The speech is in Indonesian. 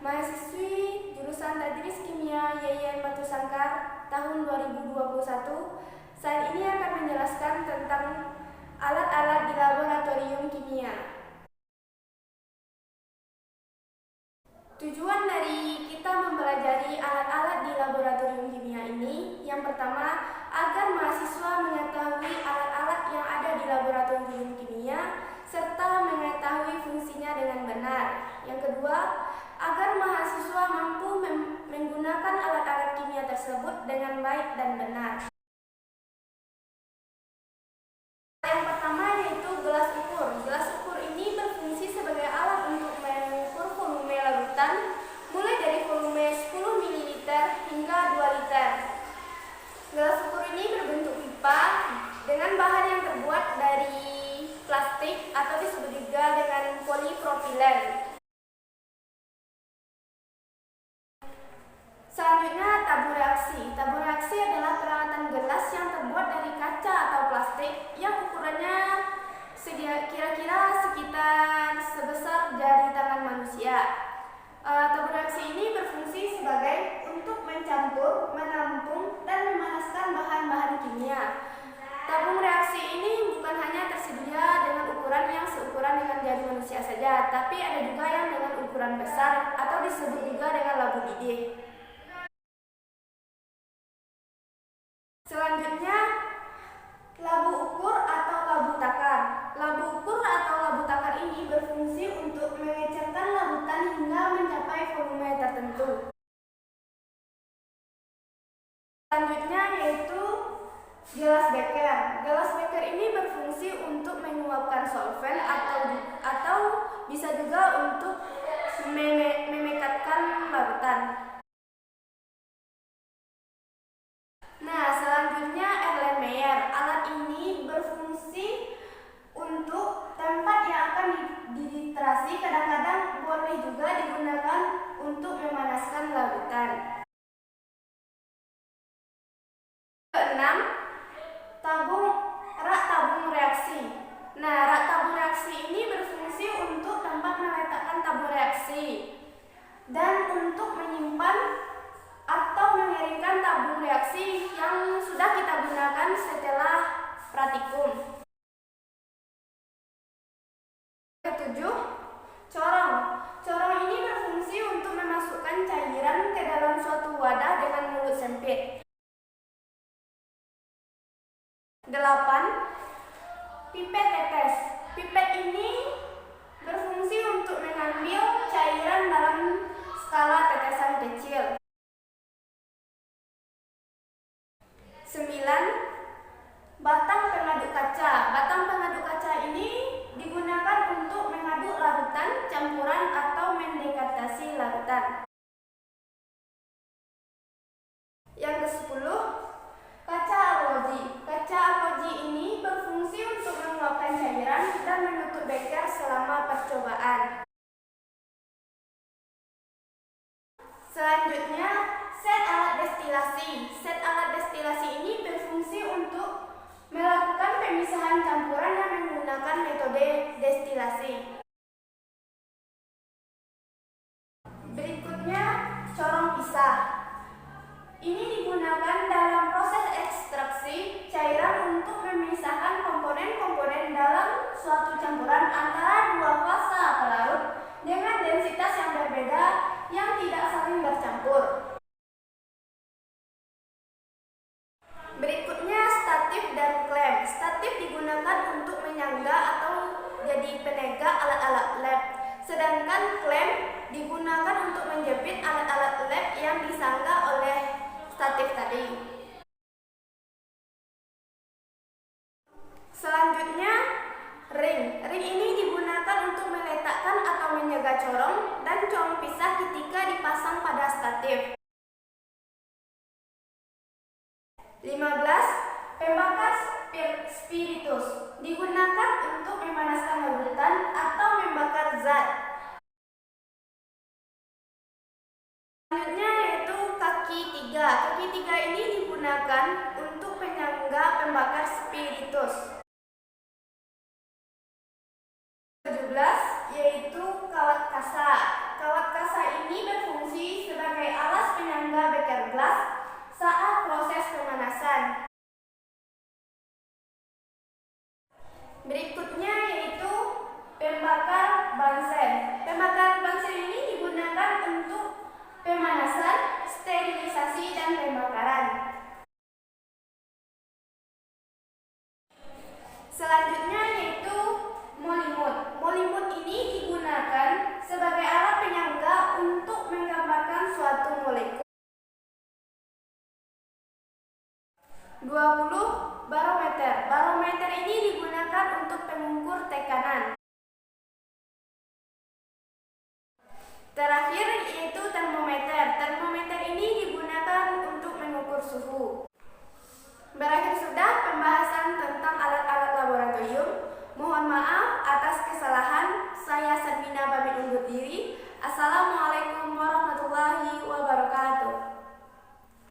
mahasiswi jurusan Tadris Kimia YIN Batu Sangkar tahun 2021 saat ini akan menjelaskan tentang alat-alat di laboratorium kimia. Tujuan dari kita mempelajari alat-alat di laboratorium kimia ini, yang pertama, agar mahasiswa mengetahui alat-alat yang ada di laboratorium kimia serta mengetahui fungsinya dengan benar. Yang kedua, agar mahasiswa mampu menggunakan alat-alat kimia tersebut dengan baik dan benar. Yang pertama yaitu gelas ukur. Gelas ukur ini berfungsi sebagai alat untuk mengukur volume larutan mulai dari volume 10 ml hingga 2 liter. Gelas ukur ini berbentuk pipa dengan bahan yang terbuat dari plastik atau disebut juga dengan polipropilen. Selanjutnya, tabur reaksi. Tabur reaksi adalah peralatan gelas yang terbuat dari kaca atau plastik yang ukurannya kira-kira sekitar sebesar jari tangan manusia. Tabur reaksi ini berfungsi sebagai untuk mencampur, menampung, dan memanaskan bahan-bahan kimia. Tabung reaksi ini bukan hanya tersedia dengan ukuran yang seukuran dengan jari manusia saja, tapi ada juga yang dengan ukuran besar atau disebut juga dengan labu didih. Selanjutnya, labu ukur atau labu takar. Labu ukur atau labu takar ini berfungsi untuk mengecerkan larutan hingga mencapai volume tertentu. Selanjutnya yaitu gelas beker. Gelas beker ini berfungsi untuk menguapkan solvent atau bisa juga untuk memekatkan larutan. Nah, selanjutnya Erlenmeyer. Alat ini berfungsi untuk tempat yang akan dititrasi, kadang-kadang boleh juga digunakan untuk memanaskan larutan. Keenam, rak tabung reaksi. Nah, rak tabung reaksi ini berfungsi untuk tempat meletakkan tabung reaksi dan untuk menyimpan atau mengeringkan tabung reaksi yang sudah kita gunakan setelah praktikum. Ketujuh, corong. Corong ini berfungsi untuk memasukkan cairan ke dalam suatu wadah dengan mulut sempit. 8. Pipet tetes. Pipet ini berfungsi untuk mengambil cairan dalam skala tetesan kecil. 9. Batang pengaduk kaca. Batang pengaduk kaca ini digunakan untuk mengaduk larutan, campuran, atau mendekartasi larutan. Yang ke-10, kaca arloji. Kaca arloji ini berfungsi untuk menguapkan cairan dan menutup beker selama percobaan. Selanjutnya, set alat destilasi. Set alat destilasi ini berfungsi untuk melakukan pemisahan campuran yang menggunakan metode destilasi. Berikutnya, corong pisah. Ini digunakan dalam proses ekstraksi cairan untuk memisahkan komponen-komponen dalam suatu campuran antara dua fasa pelarut dengan densitas yang berbeda yang tidak saling bercampur. Berikutnya, statif dan klem. Statif digunakan untuk menyangga atau jadi penegak alat-alat lab, sedangkan klem digunakan untuk menjepit alat-alat lab yang disangga oleh statif tadi. Selanjutnya, ring. Ring ini digunakan untuk meletakkan atau menjaga corong dan corong pisah ketika dipasang pada statif. 15. Pembakar spiritus digunakan untuk memanaskan larutan atau membakar zat. Selanjutnya yaitu kaki 3. Kaki 3 ini digunakan untuk penyangga pembakar spiritus. 17 yaitu kawat kasa. Kawat kasa ini 20. Barometer. Barometer ini digunakan untuk pengukur tekanan.